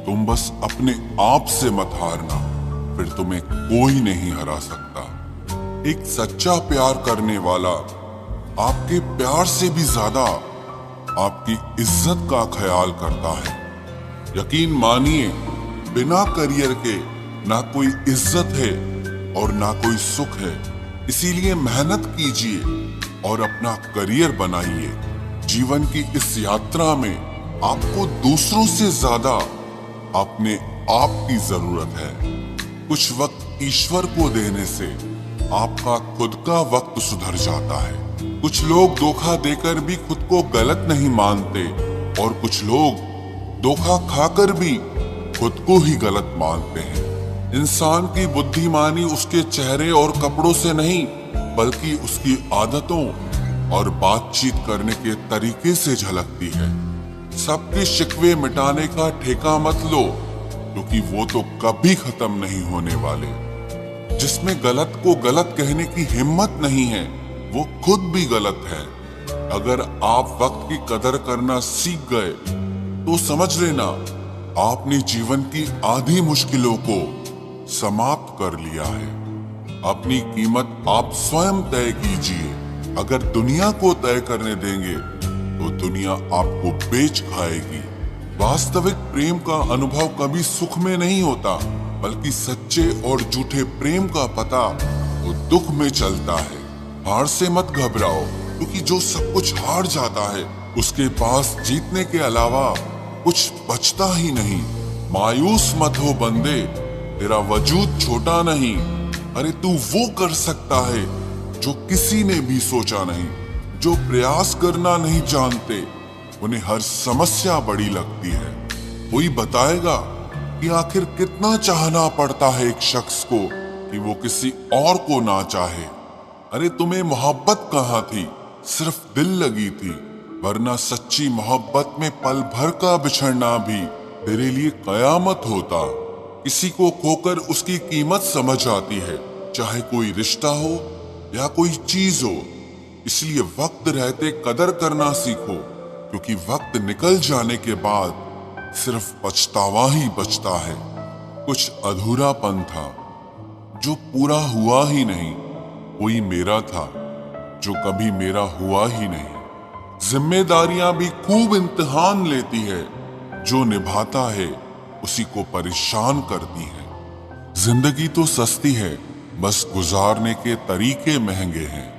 तुम बस अपने आप से मत हारना, फिर तुम्हें कोई नहीं हरा सकता। एक सच्चा प्यार करने वाला आपके प्यार से भी ज्यादा आपकी इज्जत का ख्याल करता है। यकीन मानिए, बिना करियर के ना कोई इज्जत है और ना कोई सुख है। इसीलिए मेहनत कीजिए और अपना करियर बनाइए। जीवन की इस यात्रा में आपको दूसरों से ज्यादा अपने आप की जरूरत है। कुछ वक्त ईश्वर को देने से आपका खुद का वक्त सुधर जाता है। कुछ लोग धोखा देकर भी खुद को गलत नहीं मानते और कुछ लोग धोखा खाकर भी खुद को ही गलत मानते हैं। इंसान की बुद्धिमानी उसके चेहरे और कपड़ों से नहीं, बल्कि उसकी आदतों और बातचीत करने के तरीके से झलकती है। सबके शिकवे मिटाने का ठेका मत लो, क्योंकि वो तो कभी खत्म नहीं होने वाले। जिसमें गलत को गलत कहने की हिम्मत नहीं है, वो खुद भी गलत है। अगर आप वक्त की कदर करना सीख गए तो समझ लेना आपने जीवन की आधी मुश्किलों को समाप्त कर लिया है। अपनी कीमत आप स्वयं तय कीजिए। अगर दुनिया को तय करने देंगे तो दुनिया आपको बेच खाएगी। वास्तविक प्रेम का अनुभव कभी सुख में नहीं होता, बल्कि सच्चे और झूठे प्रेम का पता वो दुख में चलता है। हार से मत घबराओ, क्योंकि जो सब कुछ हार जाता है उसके पास जीतने के अलावा कुछ बचता ही नहीं। मायूस मत हो बंदे, तेरा वजूद छोटा नहीं। अरे तू वो कर सकता है जो किसी ने भी सोचा नहीं। जो प्रयास करना नहीं जानते उन्हें हर समस्या बड़ी लगती है। कोई बताएगा कि आखिर कितना चाहना पड़ता है एक शख्स को कि वो किसी और को ना चाहे। अरे तुम्हें मोहब्बत कहाँ थी, सिर्फ दिल लगी थी, वरना सच्ची मोहब्बत में पल भर का बिछड़ना भी तेरे लिए कयामत होता। किसी को खोकर उसकी कीमत समझ आती है, चाहे कोई रिश्ता हो या कोई चीज हो। इसलिए वक्त रहते कदर करना सीखो, क्योंकि वक्त निकल जाने के बाद सिर्फ पछतावा ही बचता है। कुछ अधूरापन था जो पूरा हुआ ही नहीं। कोई मेरा था जो कभी मेरा हुआ ही नहीं। जिम्मेदारियां भी खूब इम्तिहान लेती है, जो निभाता है उसी को परेशान करती है। जिंदगी तो सस्ती है, बस गुजारने के तरीके महंगे हैं।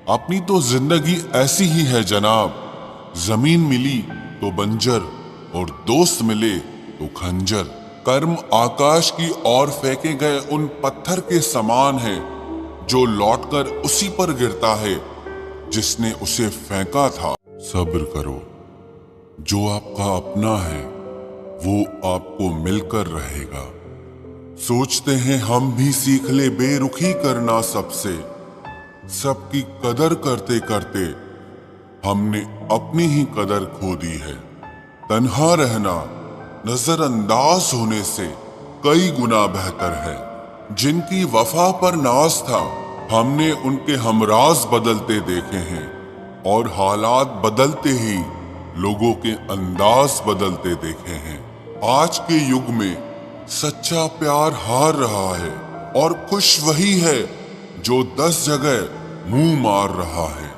अपनी तो जिंदगी ऐसी ही है जनाब, जमीन मिली तो बंजर और दोस्त मिले तो खंजर। कर्म आकाश की ओर फेंके गए उन पत्थर के समान है, जो लौटकर उसी पर गिरता है जिसने उसे फेंका था। सब्र करो, जो आपका अपना है वो आपको मिलकर रहेगा। सोचते हैं हम भी सीख ले बेरुखी करना सबसे। सबकी कदर करते करते हमने अपनी ही कदर खो दी है। तन्हा रहना नजरअंदाज होने से कई गुना बेहतर है। जिनकी वफा पर नाज था, हमने उनके हमराज बदलते देखे हैं, और हालात बदलते ही लोगों के अंदाज बदलते देखे हैं। आज के युग में सच्चा प्यार हार रहा है, और खुश वही है जो 10 जगह मुंह मार रहा है।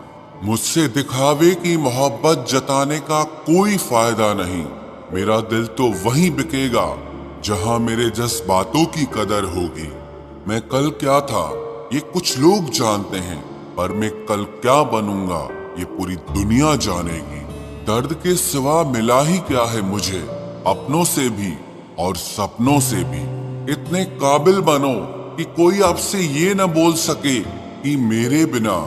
मुझसे दिखावे की मोहब्बत जताने का कोई फायदा नहीं। मेरा दिल तो वहीं बिकेगा जहां मेरे जज्बातों की कदर होगी। मैं कल क्या था ये कुछ लोग जानते हैं, पर मैं कल क्या बनूंगा ये पूरी दुनिया जानेगी। दर्द के सिवा मिला ही क्या है मुझे, अपनों से भी और सपनों से भी। इतने काबिल बनो कि कोई आपसे ये न बोल सके कि मेरे बिना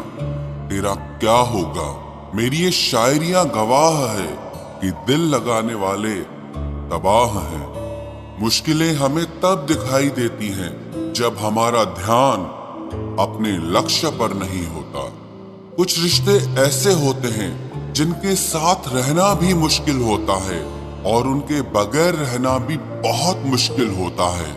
तेरा क्या होगा। मेरी ये शायरियां गवाह है कि दिल लगाने वाले तबाह हैं। मुश्किलें हमें तब दिखाई देती हैं जब हमारा ध्यान अपने लक्ष्य पर नहीं होता। कुछ रिश्ते ऐसे होते हैं जिनके साथ रहना भी मुश्किल होता है, और उनके बगैर रहना भी बहुत मुश्किल होता है।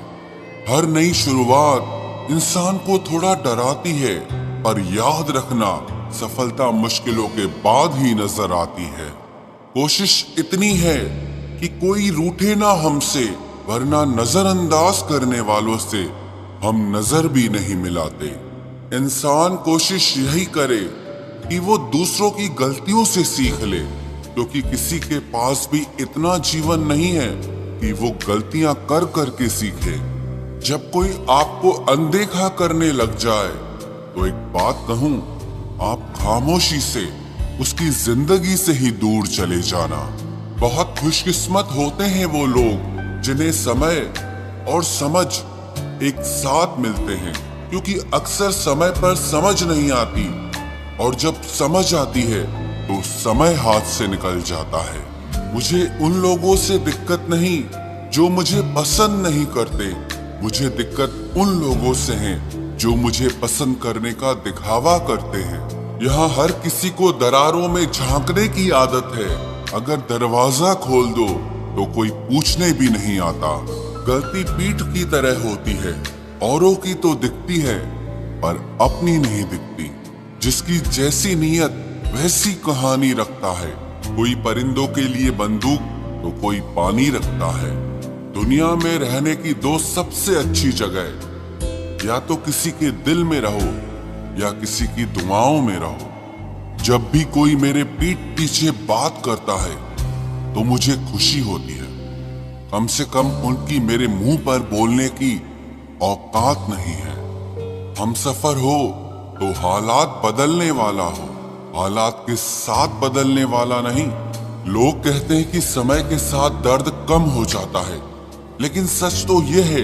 हर नई शुरुआत इंसान को थोड़ा डराती है, पर याद रखना सफलता मुश्किलों के बाद ही नजर आती है। कोशिश इतनी है कि कोई रूठे ना हमसे, वरना नजरअंदाज करने वालों से हम नजर भी नहीं मिलाते। इंसान कोशिश यही करे कि वो दूसरों की गलतियों से सीख ले, क्योंकि किसी के पास भी इतना जीवन नहीं है कि वो गलतियां कर करके सीखे। जब कोई आपको अनदेखा करने लग जाए तो एक बात कहूं, आप खामोशी से उसकी जिंदगी से ही दूर चले जाना। बहुत खुशकिस्मत होते हैं वो लोग जिन्हें समय और समझ एक साथ मिलते हैं, क्योंकि अक्सर समय पर समझ नहीं आती और जब समझ आती है तो समय हाथ से निकल जाता है। मुझे उन लोगों से दिक्कत नहीं जो मुझे पसंद नहीं करते, मुझे दिक्कत उन लोगों से है जो मुझे पसंद करने का दिखावा करते हैं। यहाँ हर किसी को दरारों में झांकने की आदत है। अगर दरवाजा खोल दो तो कोई पूछने भी नहीं आता। गलती पीठ की तरह होती है, औरों की तो दिखती है पर अपनी नहीं दिखती। जिसकी जैसी नीयत वैसी कहानी रखता है। कोई परिंदों के लिए बंदूक तो कोई पानी रखता है। दुनिया में रहने की दो सबसे अच्छी जगह, या तो किसी के दिल में रहो या किसी की दुआओं में रहो। जब भी कोई मेरे पीठ पीछे बात करता है तो मुझे खुशी होती है। कम से कम उनकी मेरे मुंह पर बोलने की औकात नहीं है। हमसफर हो तो हालात बदलने वाला हो, हालात के साथ बदलने वाला नहीं। लोग कहते हैं कि समय के साथ दर्द कम हो जाता है, लेकिन सच तो यह है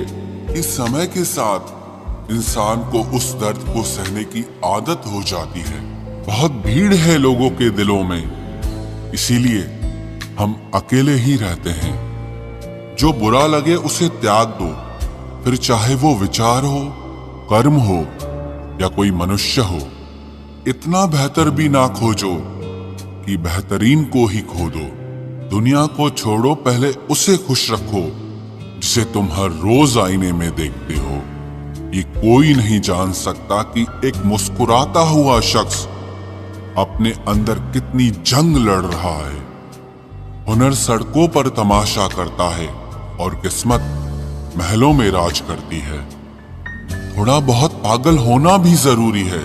कि समय के साथ इंसान को उस दर्द को सहने की आदत हो जाती है। बहुत भीड़ है लोगों के दिलों में, इसीलिए हम अकेले ही रहते हैं। जो बुरा लगे उसे त्याग दो, फिर चाहे वो विचार हो, कर्म हो या कोई मनुष्य हो। इतना बेहतर भी ना खोजो कि बेहतरीन को ही खो दो। दुनिया को छोड़ो, पहले उसे खुश रखो जिसे तुम हर रोज आईने में देखते हो। ये कोई नहीं जान सकता कि एक मुस्कुराता हुआ शख्स अपने अंदर कितनी जंग लड़ रहा है। हुनर सड़कों पर तमाशा करता है और किस्मत महलों में राज करती है। थोड़ा बहुत पागल होना भी जरूरी है,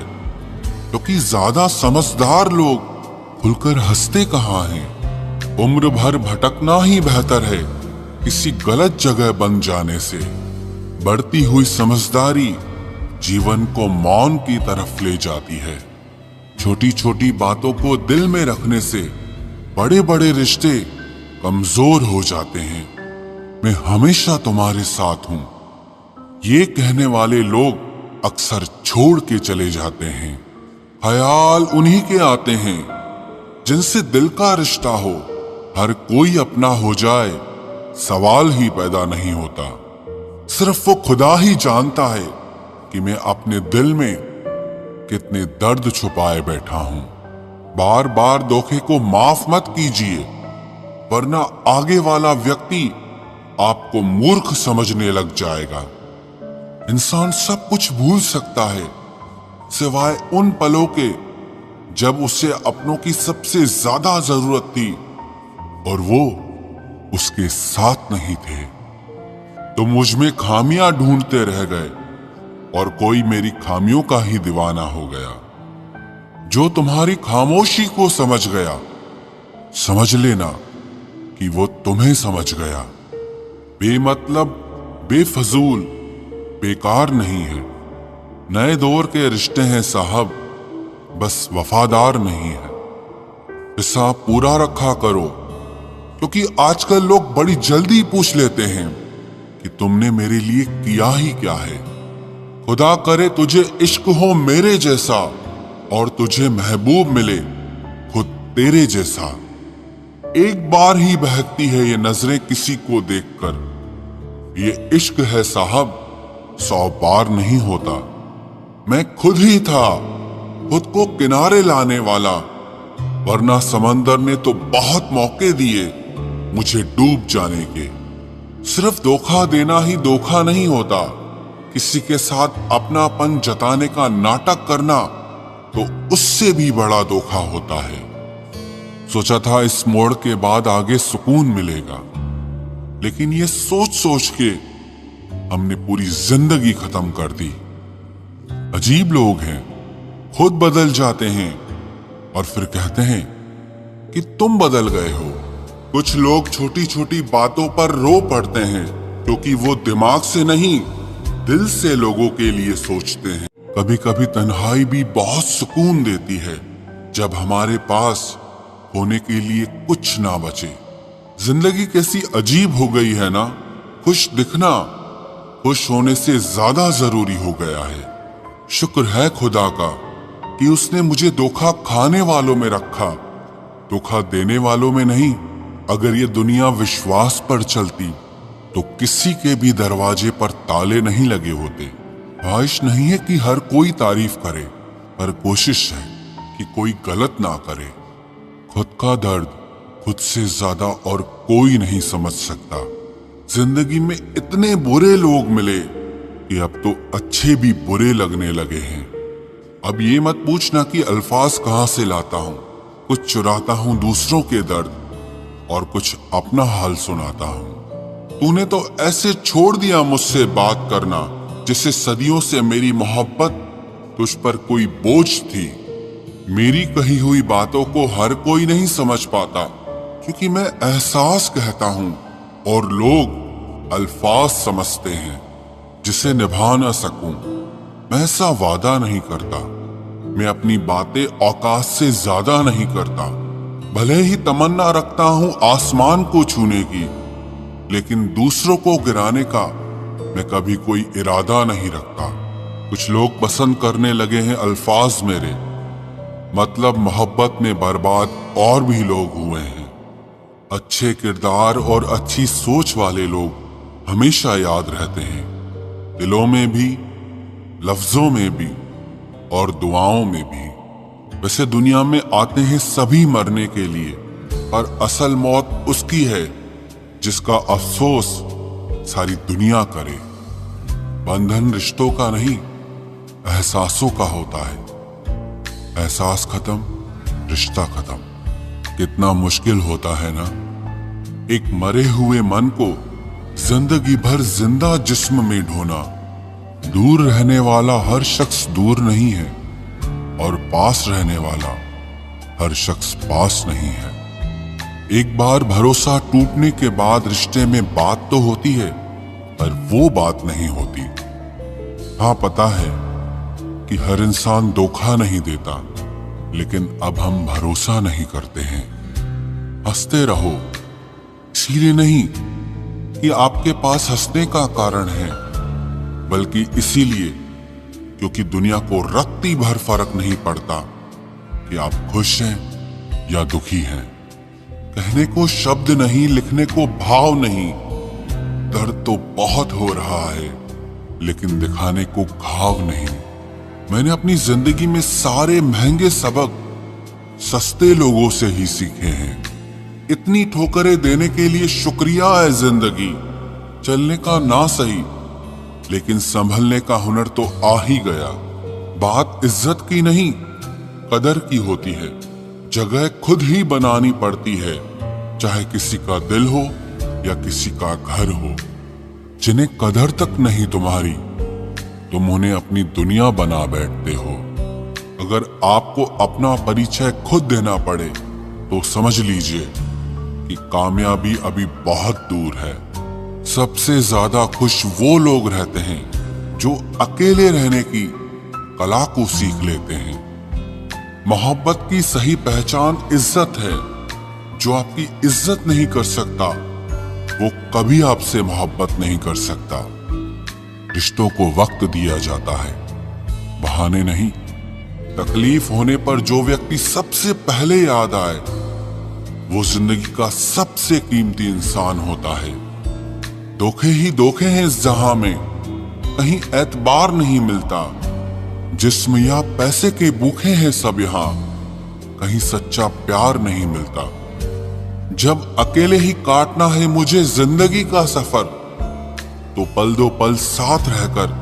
क्योंकि ज्यादा समझदार लोग खुलकर हंसते कहाँ हैं। उम्र भर भटकना ही बेहतर है किसी गलत जगह बन जाने से। बढ़ती हुई समझदारी जीवन को मौन की तरफ ले जाती है। छोटी छोटी बातों को दिल में रखने से बड़े बड़े रिश्ते कमजोर हो जाते हैं। मैं हमेशा तुम्हारे साथ हूं, ये कहने वाले लोग अक्सर छोड़ के चले जाते हैं। ख्याल उन्हीं के आते हैं जिनसे दिल का रिश्ता हो। हर कोई अपना हो जाए, सवाल ही पैदा नहीं होता। सिर्फ वो खुदा ही जानता है कि मैं अपने दिल में कितने दर्द छुपाए बैठा हूं। बार बार धोखे को माफ मत कीजिए, वरना आगे वाला व्यक्ति आपको मूर्ख समझने लग जाएगा। इंसान सब कुछ भूल सकता है सिवाय उन पलों के जब उसे अपनों की सबसे ज्यादा जरूरत थी और वो उसके साथ नहीं थे। तो मुझ में खामियां ढूंढते रह गए और कोई मेरी खामियों का ही दीवाना हो गया। जो तुम्हारी खामोशी को समझ गया, समझ लेना कि वो तुम्हें समझ गया। बेमतलब, बेफजूल, बेकार नहीं है। नए दौर के रिश्ते हैं साहब, बस वफादार नहीं है। हिसाब पूरा रखा करो, क्योंकि आजकल लोग बड़ी जल्दी पूछ लेते हैं कि तुमने मेरे लिए किया ही क्या है। खुदा करे तुझे इश्क हो मेरे जैसा और तुझे महबूब मिले खुद तेरे जैसा। एक बार ही बहकती है ये नजरें किसी को देखकर। ये इश्क है साहब, 100 बार नहीं होता। मैं खुद ही था खुद को किनारे लाने वाला, वरना समंदर ने तो बहुत मौके दिए मुझे डूब जाने के। सिर्फ धोखा देना ही धोखा नहीं होता, किसी के साथ अपनापन जताने का नाटक करना तो उससे भी बड़ा धोखा होता है। सोचा था इस मोड़ के बाद आगे सुकून मिलेगा, लेकिन ये सोच सोच के हमने पूरी जिंदगी खत्म कर दी। अजीब लोग हैं, खुद बदल जाते हैं और फिर कहते हैं कि तुम बदल गए हो। कुछ लोग छोटी छोटी बातों पर रो पड़ते हैं क्योंकि वो दिमाग से नहीं, दिल से लोगों के लिए सोचते हैं। कभी कभी तन्हाई भी बहुत सुकून देती है, जब हमारे पास होने के लिए कुछ ना बचे। जिंदगी कैसी अजीब हो गई है ना। खुश दिखना खुश होने से ज्यादा जरूरी हो गया है। शुक्र है खुदा का कि उसने मुझे धोखा खाने वालों में रखा, धोखा देने वालों में नहीं। अगर ये दुनिया विश्वास पर चलती तो किसी के भी दरवाजे पर ताले नहीं लगे होते। ख्वाहिश नहीं है कि हर कोई तारीफ करे, पर कोशिश है कि कोई गलत ना करे। खुद का दर्द खुद से ज्यादा और कोई नहीं समझ सकता। जिंदगी में इतने बुरे लोग मिले कि अब तो अच्छे भी बुरे लगने लगे हैं। अब ये मत पूछना कि अल्फाज कहां से लाता हूं। कुछ चुराता हूं दूसरों के दर्द और कुछ अपना हाल सुनाता हूं। तूने तो ऐसे छोड़ दिया मुझसे बात करना जिससे सदियों से मेरी मोहब्बत तुझ पर कोई बोझ थी। मेरी कही हुई बातों को हर कोई नहीं समझ पाता, क्योंकि मैं एहसास कहता हूं और लोग अल्फाज समझते हैं जिसे निभा ना सकूं। मैं ऐसा वादा नहीं करता, मैं अपनी बातें औकात से ज्यादा नहीं करता। भले ही तमन्ना रखता हूं आसमान को छूने की, लेकिन दूसरों को गिराने का मैं कभी कोई इरादा नहीं रखता। कुछ लोग पसंद करने लगे हैं अल्फाज मेरे, मतलब मोहब्बत में बर्बाद और भी लोग हुए हैं। अच्छे किरदार और अच्छी सोच वाले लोग हमेशा याद रहते हैं, दिलों में भी, लफ्जों में भी और दुआओं में भी। वैसे दुनिया में आते हैं सभी मरने के लिए, पर असल मौत उसकी है जिसका अफसोस सारी दुनिया करे। बंधन रिश्तों का नहीं, एहसासों का होता है। एहसास खत्म, रिश्ता खत्म। कितना मुश्किल होता है ना, एक मरे हुए मन को जिंदगी भर जिंदा जिस्म में ढोना। दूर रहने वाला हर शख्स दूर नहीं है और पास रहने वाला हर शख्स पास नहीं है। एक बार भरोसा टूटने के बाद रिश्ते में बात तो होती है, पर वो बात नहीं होती। हाँ, पता है कि हर इंसान धोखा नहीं देता, लेकिन अब हम भरोसा नहीं करते हैं। हंसते रहो, इसीलिए नहीं कि आपके पास हंसने का कारण है, बल्कि इसीलिए क्योंकि दुनिया को रत्ती भर फर्क नहीं पड़ता कि आप खुश हैं या दुखी हैं। कहने को शब्द नहीं, लिखने को भाव नहीं। दर्द तो बहुत हो रहा है, लेकिन दिखाने को घाव नहीं। मैंने अपनी जिंदगी में सारे महंगे सबक सस्ते लोगों से ही सीखे हैं। इतनी ठोकरें देने के लिए शुक्रिया है जिंदगी। चलने का ना सही, लेकिन संभलने का हुनर तो आ ही गया। बात इज्जत की नहीं, कदर की होती है। जगह खुद ही बनानी पड़ती है, चाहे किसी का दिल हो या किसी का घर हो। जिन्हें कदर तक नहीं तुम्हारी, तुम उन्हें अपनी दुनिया बना बैठते हो। अगर आपको अपना परिचय खुद देना पड़े तो समझ लीजिए कि कामयाबी अभी बहुत दूर है। सबसे ज्यादा खुश वो लोग रहते हैं जो अकेले रहने की कला को सीख लेते हैं। मोहब्बत की सही पहचान इज्जत है। जो आपकी इज्जत नहीं कर सकता, वो कभी आपसे मोहब्बत नहीं कर सकता। रिश्तों को वक्त दिया जाता है, बहाने नहीं। तकलीफ होने पर जो व्यक्ति सबसे पहले याद आए, वो जिंदगी का सबसे कीमती इंसान होता है। धोखे ही धोखे हैं इस जहां में, कहीं एतबार नहीं मिलता। जिस्म या पैसे के भूखे हैं सब यहां, कहीं सच्चा प्यार नहीं मिलता। जब अकेले ही काटना है मुझे जिंदगी का सफर, तो पल दो पल साथ रहकर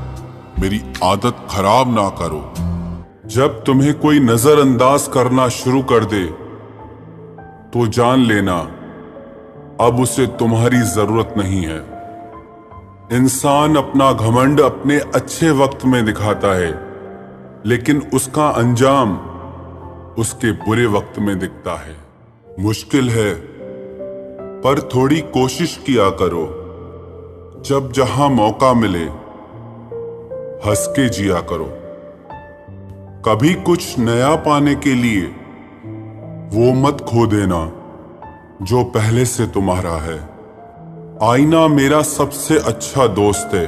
मेरी आदत खराब ना करो। जब तुम्हें कोई नजरअंदाज करना शुरू कर दे, तो जान लेना अब उसे तुम्हारी जरूरत नहीं है। इंसान अपना घमंड अपने अच्छे वक्त में दिखाता है, लेकिन उसका अंजाम उसके बुरे वक्त में दिखता है। मुश्किल है, पर थोड़ी कोशिश किया करो। जब जहां मौका मिले हंस के जिया करो। कभी कुछ नया पाने के लिए वो मत खो देना जो पहले से तुम्हारा है। आईना मेरा सबसे अच्छा दोस्त है,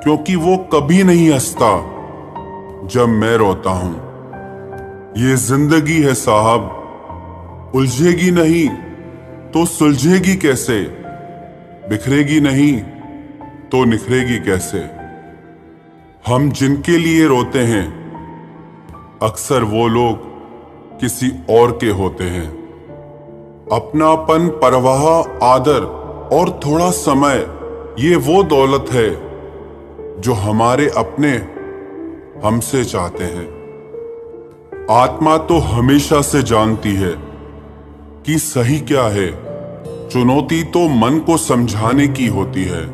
क्योंकि वो कभी नहीं हंसता जब मैं रोता हूं। ये जिंदगी है साहब, उलझेगी नहीं तो सुलझेगी कैसे, बिखरेगी नहीं तो निखरेगी कैसे। हम जिनके लिए रोते हैं अक्सर वो लोग किसी और के होते हैं। अपनापन, परवाह, आदर और थोड़ा समय, ये वो दौलत है जो हमारे अपने हमसे चाहते हैं। आत्मा तो हमेशा से जानती है कि सही क्या है। चुनौती तो मन को समझाने की होती है।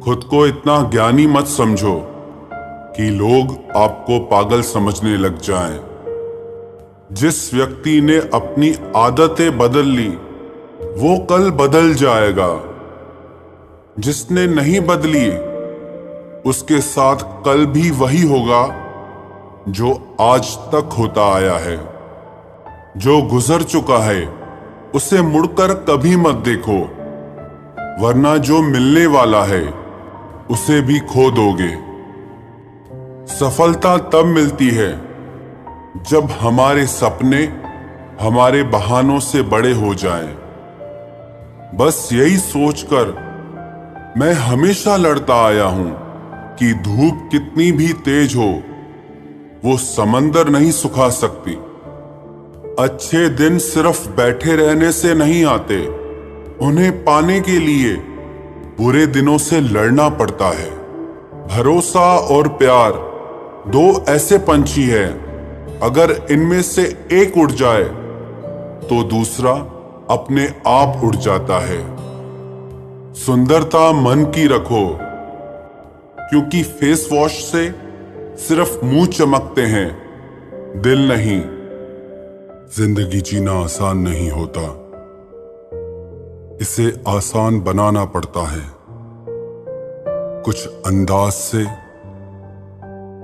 खुद को इतना ज्ञानी मत समझो कि लोग आपको पागल समझने लग जाएं। जिस व्यक्ति ने अपनी आदतें बदल ली वो कल बदल जाएगा। जिसने नहीं बदली उसके साथ कल भी वही होगा जो आज तक होता आया है। जो गुजर चुका है उसे मुड़कर कभी मत देखो, वरना जो मिलने वाला है उसे भी खो दोगे। सफलता तब मिलती है जब हमारे सपने हमारे बहानों से बड़े हो जाएं। बस यही सोचकर मैं हमेशा लड़ता आया हूं कि धूप कितनी भी तेज हो वो समंदर नहीं सुखा सकती। अच्छे दिन सिर्फ बैठे रहने से नहीं आते, उन्हें पाने के लिए बुरे दिनों से लड़ना पड़ता है। भरोसा और प्यार दो ऐसे पंछी हैं, अगर इनमें से एक उड़ जाए तो दूसरा अपने आप उड़ जाता है। सुंदरता मन की रखो, क्योंकि फेस वॉश से सिर्फ मुंह चमकते हैं, दिल नहीं। जिंदगी जीना आसान नहीं होता, इसे आसान बनाना पड़ता है। कुछ अंदाज से,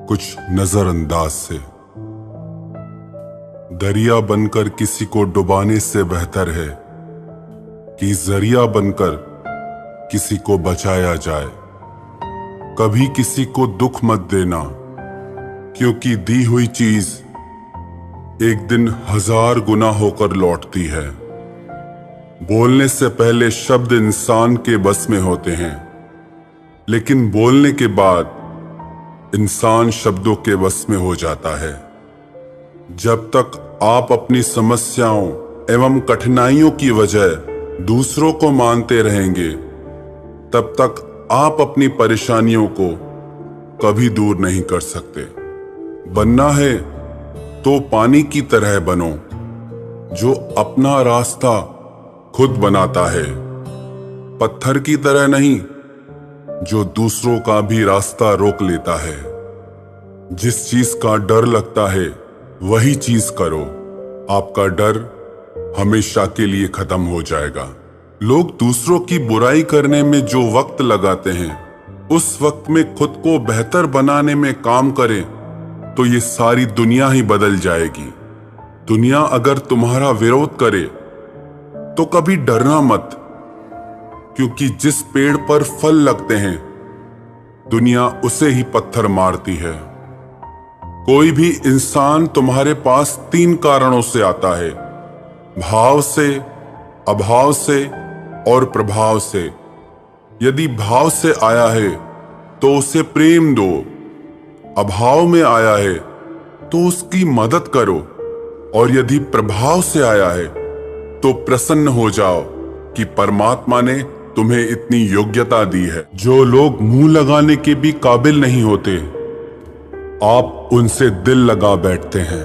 कुछ नजरअंदाज से। दरिया बनकर किसी को डुबाने से बेहतर है कि जरिया बनकर किसी को बचाया जाए। कभी किसी को दुख मत देना, क्योंकि दी हुई चीज एक दिन 1000 गुना होकर लौटती है। बोलने से पहले शब्द इंसान के बस में होते हैं, लेकिन बोलने के बाद इंसान शब्दों के बस में हो जाता है। जब तक आप अपनी समस्याओं एवं कठिनाइयों की वजह दूसरों को मानते रहेंगे, तब तक आप अपनी परेशानियों को कभी दूर नहीं कर सकते। बनना है तो पानी की तरह बनो, जो अपना रास्ता खुद बनाता है। पत्थर की तरह नहीं, जो दूसरों का भी रास्ता रोक लेता है। जिस चीज का डर लगता है वही चीज करो, आपका डर हमेशा के लिए खत्म हो जाएगा। लोग दूसरों की बुराई करने में जो वक्त लगाते हैं, उस वक्त में खुद को बेहतर बनाने में काम करें तो ये सारी दुनिया ही बदल जाएगी। दुनिया अगर तुम्हारा विरोध करे तो कभी डरना मत, क्योंकि जिस पेड़ पर फल लगते हैं दुनिया उसे ही पत्थर मारती है। कोई भी इंसान तुम्हारे पास 3 कारणों से आता है, भाव से, अभाव से और प्रभाव से। यदि भाव से आया है तो उसे प्रेम दो, अभाव में आया है तो उसकी मदद करो, और यदि प्रभाव से आया है तो प्रसन्न हो जाओ कि परमात्मा ने तुम्हें इतनी योग्यता दी है। जो लोग मुंह लगाने के भी काबिल नहीं होते, आप उनसे दिल लगा बैठते हैं।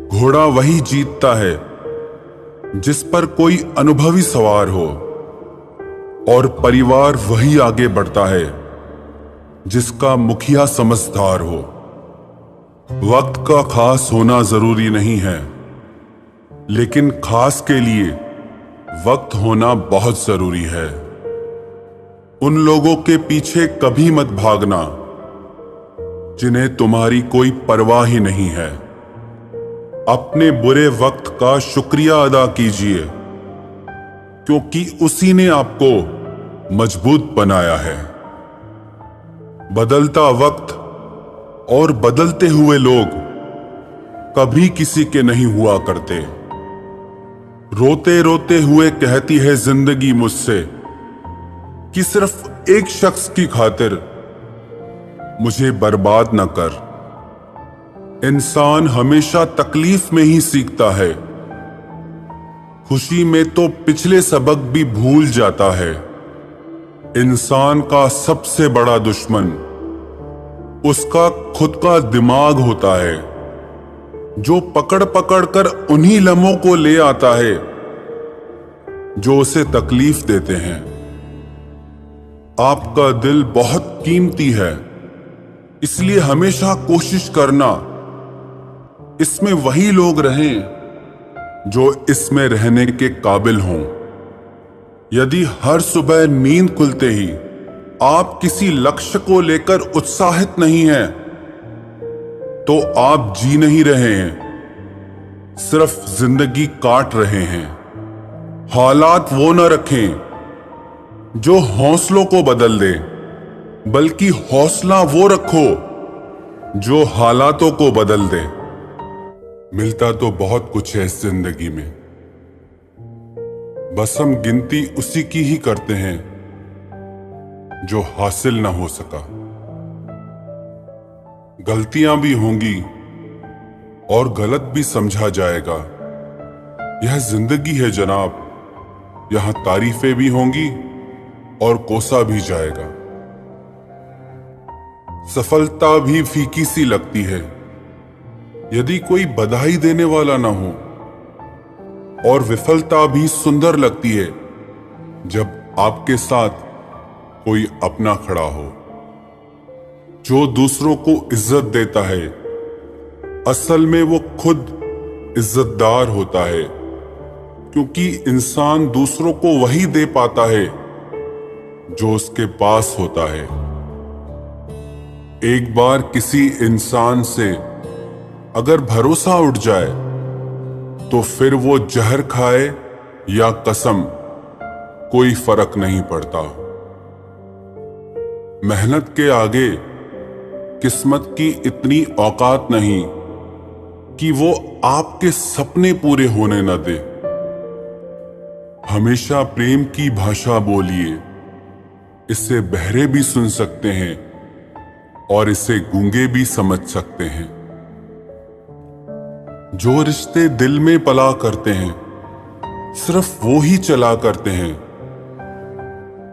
घोड़ा वही जीतता है जिस पर कोई अनुभवी सवार हो, और परिवार वही आगे बढ़ता है जिसका मुखिया समझदार हो। वक्त का खास होना जरूरी नहीं है, लेकिन खास के लिए वक्त होना बहुत जरूरी है। उन लोगों के पीछे कभी मत भागना जिन्हें तुम्हारी कोई परवाह ही नहीं है। अपने बुरे वक्त का शुक्रिया अदा कीजिए, क्योंकि उसी ने आपको मजबूत बनाया है। बदलता वक्त और बदलते हुए लोग कभी किसी के नहीं हुआ करते। रोते रोते हुए कहती है जिंदगी मुझसे कि सिर्फ एक शख्स की खातिर मुझे बर्बाद न कर। इंसान हमेशा तकलीफ में ही सीखता है, खुशी में तो पिछले सबक भी भूल जाता है। इंसान का सबसे बड़ा दुश्मन उसका खुद का दिमाग होता है, जो पकड़ पकड़ कर उन्हीं लम्हों को ले आता है जो उसे तकलीफ देते हैं। आपका दिल बहुत कीमती है, इसलिए हमेशा कोशिश करना इसमें वही लोग रहें जो इसमें रहने के काबिल हों। यदि हर सुबह नींद खुलते ही आप किसी लक्ष्य को लेकर उत्साहित नहीं हैं, तो आप जी नहीं रहे हैं, सिर्फ जिंदगी काट रहे हैं। हालात वो न रखें जो हौसलों को बदल दे, बल्कि हौसला वो रखो जो हालातों को बदल दे। मिलता तो बहुत कुछ है इस जिंदगी में, बस हम गिनती उसी की ही करते हैं जो हासिल ना हो सका। गलतियां भी होंगी और गलत भी समझा जाएगा। यह जिंदगी है जनाब, यहां तारीफें भी होंगी और कोसा भी जाएगा। सफलता भी फीकी सी लगती है यदि कोई बधाई देने वाला ना हो, और विफलता भी सुंदर लगती है जब आपके साथ कोई अपना खड़ा हो। जो दूसरों को इज्जत देता है, असल में वो खुद इज्जतदार होता है, क्योंकि इंसान दूसरों को वही दे पाता है जो उसके पास होता है। एक बार किसी इंसान से अगर भरोसा उठ जाए तो फिर वो जहर खाए या कसम, कोई फर्क नहीं पड़ता। मेहनत के आगे किस्मत की इतनी औकात नहीं कि वो आपके सपने पूरे होने न दे। हमेशा प्रेम की भाषा बोलिए, इससे बहरे भी सुन सकते हैं और इसे गूंगे भी समझ सकते हैं। जो रिश्ते दिल में पला करते हैं, सिर्फ वो ही चला करते हैं।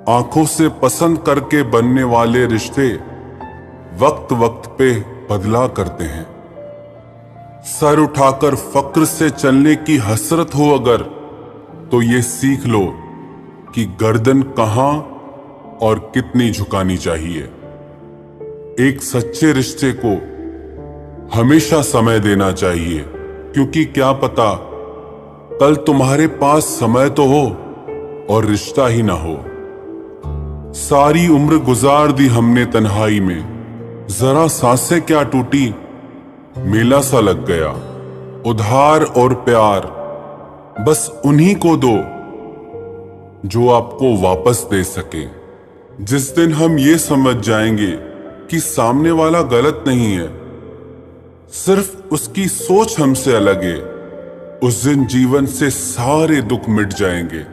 आंखों से पसंद करके बनने वाले रिश्ते वक्त वक्त पे बदला करते हैं। सर उठाकर फक्र से चलने की हसरत हो अगर, तो ये सीख लो कि गर्दन कहां और कितनी झुकानी चाहिए। एक सच्चे रिश्ते को हमेशा समय देना चाहिए, क्योंकि क्या पता कल तुम्हारे पास समय तो हो और रिश्ता ही ना हो। सारी उम्र गुजार दी हमने तन्हाई में, जरा सांसें क्या टूटी, मेला सा लग गया। उधार और प्यार बस उन्हीं को दो जो आपको वापस दे सके। जिस दिन हम ये समझ जाएंगे कि सामने वाला गलत नहीं है, सिर्फ उसकी सोच हमसे अलग है, उस दिन जीवन से सारे दुख मिट जाएंगे।